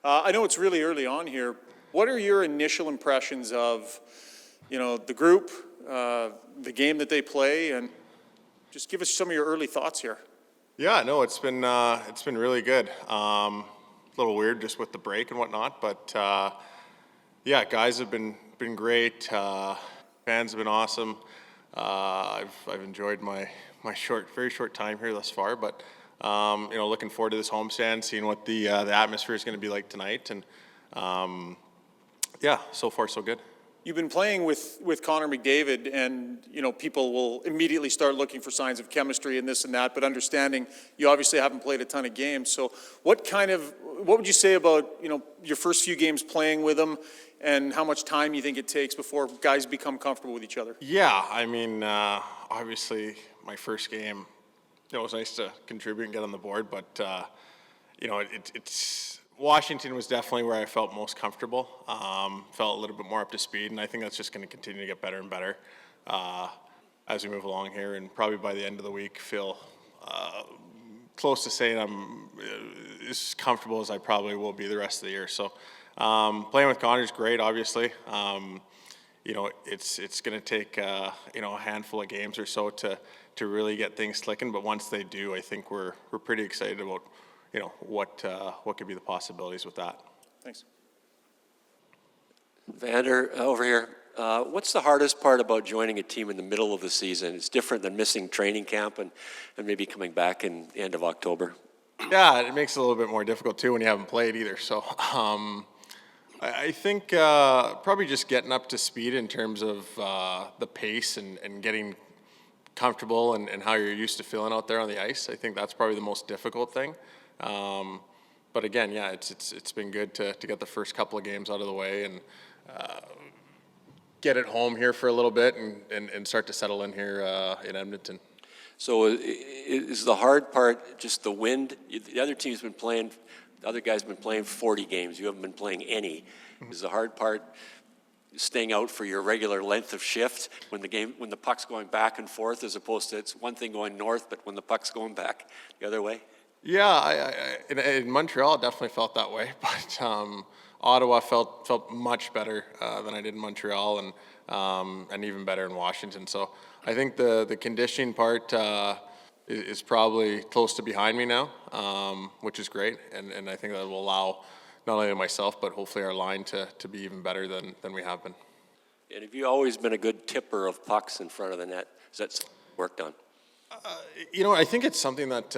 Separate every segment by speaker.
Speaker 1: I know it's really early on here. What are your initial impressions of, the group, the game that they play, and just give us some of your early thoughts here.
Speaker 2: Yeah, no, it's been really good. A little weird just with the break and whatnot, but yeah, guys have been great. Fans have been awesome. I've enjoyed my very short time here thus far, but looking forward to this homestand, seeing what the atmosphere is going to be like tonight, and yeah, so far so good.
Speaker 1: You've been playing with Connor McDavid, and people will immediately start looking for signs of chemistry and this and that, but understanding you obviously haven't played a ton of games. So what would you say about your first few games playing with him, and how much time you think it takes before guys become comfortable with each other?
Speaker 2: Yeah, I mean, obviously my first game, it was nice to contribute and get on the board, but it's Washington was definitely where I felt most comfortable. Felt a little bit more up to speed, and I think that's just going to continue to get better and better as we move along here. And probably by the end of the week, feel close to saying I'm as comfortable as I probably will be the rest of the year. So playing with Connor is great, obviously. It's going to take a handful of games or so to really get things clicking. But once they do, I think we're pretty excited about what could be the possibilities with that.
Speaker 1: Thanks.
Speaker 3: Evander, over here. What's the hardest part about joining a team in the middle of the season? It's different than missing training camp and maybe coming back in the end of October.
Speaker 2: Yeah, it makes it a little bit more difficult too when you haven't played either. So I think probably just getting up to speed in terms of the pace and getting comfortable and how you're used to feeling out there on the ice. I think that's probably the most difficult thing. But again, yeah, it's been good to get the first couple of games out of the way and get it home here for a little bit and start to settle in here in Edmonton. So
Speaker 3: is the hard part just the wind? The other team's been playing, the other guy's been playing 40 games. You haven't been playing any. Is the hard part staying out for your regular length of shift when the puck's going back and forth, as opposed to it's one thing going north, but when the puck's going back the other way?
Speaker 2: Yeah, in Montreal, it definitely felt that way, but Ottawa felt much better than I did in Montreal, and even better in Washington. So I think the conditioning part is probably close to behind me now, which is great, and I think that will allow not only myself but hopefully our line to be even better than we have been.
Speaker 3: And have you always been a good tipper of pucks in front of the net? Is that worked on?
Speaker 2: I think it's something that,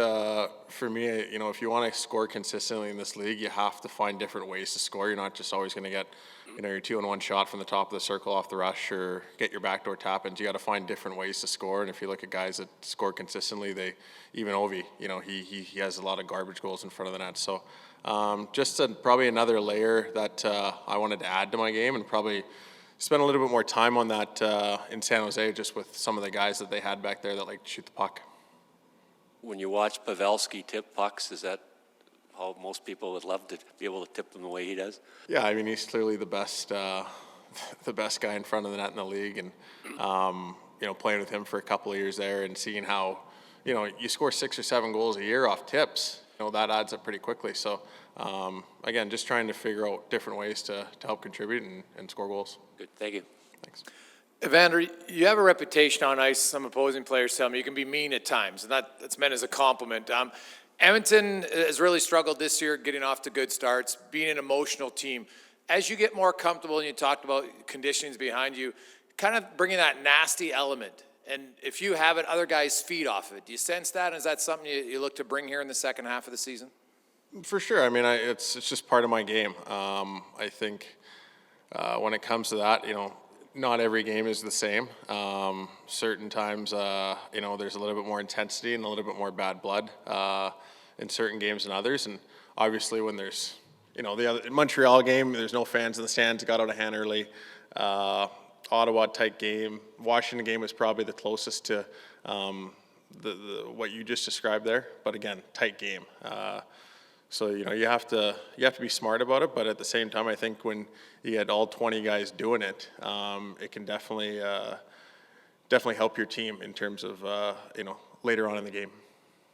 Speaker 2: for me, if you want to score consistently in this league, you have to find different ways to score. You're not just always going to get, your 2-on-1 shot from the top of the circle off the rush or get your backdoor tap-ins. You got to find different ways to score. And if you look at guys that score consistently, even Ovi, he has a lot of garbage goals in front of the net. So just probably another layer that I wanted to add to my game, and probably spent a little bit more time on that in San Jose, just with some of the guys that they had back there that like to shoot the puck.
Speaker 3: When you watch Pavelski tip pucks, is that how most people would love to be able to tip them the way he does?
Speaker 2: Yeah, I mean, he's clearly the best guy in front of the net in the league, and playing with him for a couple of years there and seeing how you score 6 or 7 goals a year off tips, that adds up pretty quickly. So again, just trying to figure out different ways to help contribute and score goals.
Speaker 3: Good, thank you.
Speaker 2: Thanks.
Speaker 4: Evander, you have a reputation on ice. Some opposing players tell me you can be mean at times, and that's meant as a compliment. Edmonton has really struggled this year getting off to good starts, being an emotional team. As you get more comfortable, and you talked about conditions behind you, kind of bringing that nasty element, and if you have it, other guys feed off of it. Do you sense that, and is that something you look to bring here in the second half of the season?
Speaker 2: For sure. I mean, it's just part of my game. I think when it comes to that, not every game is the same. Certain times, there's a little bit more intensity and a little bit more bad blood in certain games than others. And obviously when there's, the other Montreal game, there's no fans in the stands, got out of hand early. Ottawa tight game. Washington game was probably the closest to what you just described there. But again, tight game. So you have to be smart about it, but at the same time, I think when you get all 20 guys doing it, it can definitely help your team in terms of later on in the game.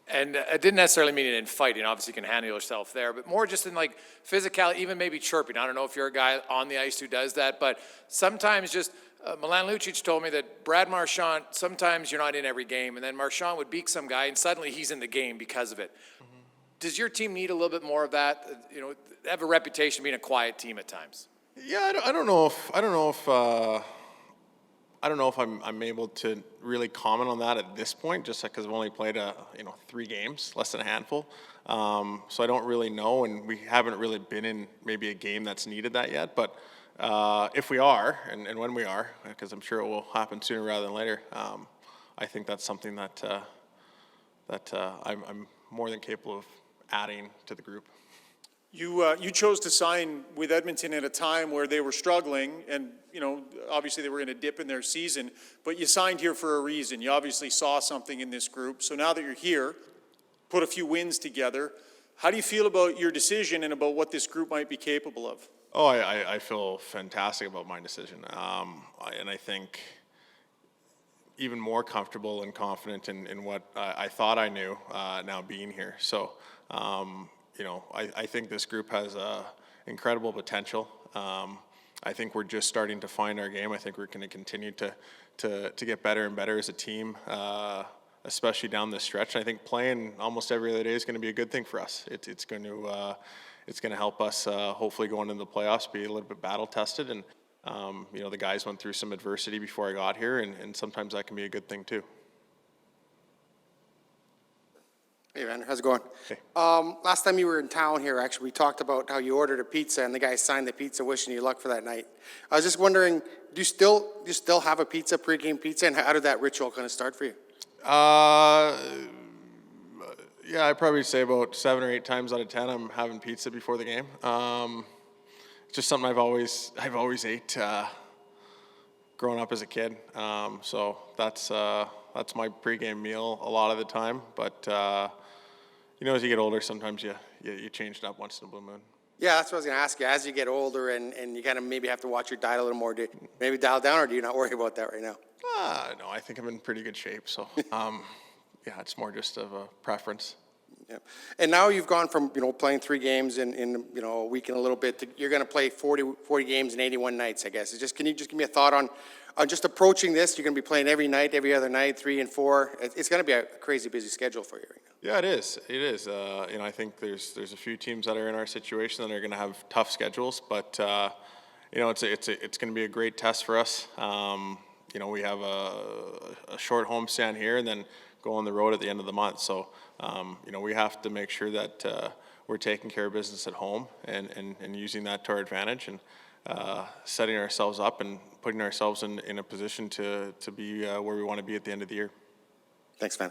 Speaker 4: And it didn't necessarily mean in fighting. Obviously, you can handle yourself there, but more just in like physicality, even maybe chirping. I don't know if you're a guy on the ice who does that, but sometimes just Milan Lucic told me that Brad Marchand, sometimes you're not in every game, and then Marchand would beat some guy, and suddenly he's in the game because of it. Mm-hmm. Does your team need a little bit more of that? You know, they have a reputation of being a quiet team at times.
Speaker 2: Yeah, I don't know if I'm able to really comment on that at this point, just because I've only played 3 games, less than a handful. So I don't really know, and we haven't really been in maybe a game that's needed that yet. But if we are, and when we are, because I'm sure it will happen sooner rather than later, I think that's something that I'm more than capable of adding to the group.
Speaker 1: You chose to sign with Edmonton at a time where they were struggling, and obviously they were in a dip in their season. But you signed here for a reason. You obviously saw something in this group. So now that you're here, put a few wins together. How do you feel about your decision and about what this group might be capable of?
Speaker 2: Oh, I feel fantastic about my decision, and I think even more comfortable and confident in what I thought I knew now being here. So. I think this group has incredible potential. I think we're just starting to find our game. I think we're going to continue to get better and better as a team, especially down this stretch. And I think playing almost every other day is going to be a good thing for us. It's going to help us hopefully going into the playoffs be a little bit battle tested. And the guys went through some adversity before I got here, and sometimes that can be a good thing too.
Speaker 5: Hey, Evander, how's it going?
Speaker 2: Hey.
Speaker 5: Last time you were in town here, actually, we talked about how you ordered a pizza and the guy signed the pizza wishing you luck for that night. I was just wondering, do you still have a pizza, pregame pizza, and how did that ritual kind of start for you?
Speaker 2: Yeah, I'd probably say about 7 or 8 times out of 10 I'm having pizza before the game. It's just something I've always ate growing up as a kid. So that's my pregame meal a lot of the time. But as you get older, sometimes you change it up once in a blue moon.
Speaker 5: Yeah, that's what I was going to ask you. As you get older and you kind of maybe have to watch your diet a little more, do you maybe dial down, or do you not worry about that right now?
Speaker 2: No, I think I'm in pretty good shape. So, yeah, it's more just of a preference.
Speaker 5: Yeah. And now you've gone from, playing 3 games in a week and a little bit to you're going to play 40 games in 81 nights, I guess. Can you just give me a thought on just approaching this? You're going to be playing every night, every other night, 3 and 4. It's going to be a crazy busy schedule for you right now.
Speaker 2: Yeah, it is. It is. I think there's a few teams that are in our situation that are going to have tough schedules, but it's going to be a great test for us. We have a short homestand here, and then go on the road at the end of the month. So, we have to make sure that we're taking care of business at home and using that to our advantage, and setting ourselves up and putting ourselves in a position to be where we want to be at the end of the year.
Speaker 5: Thanks, man.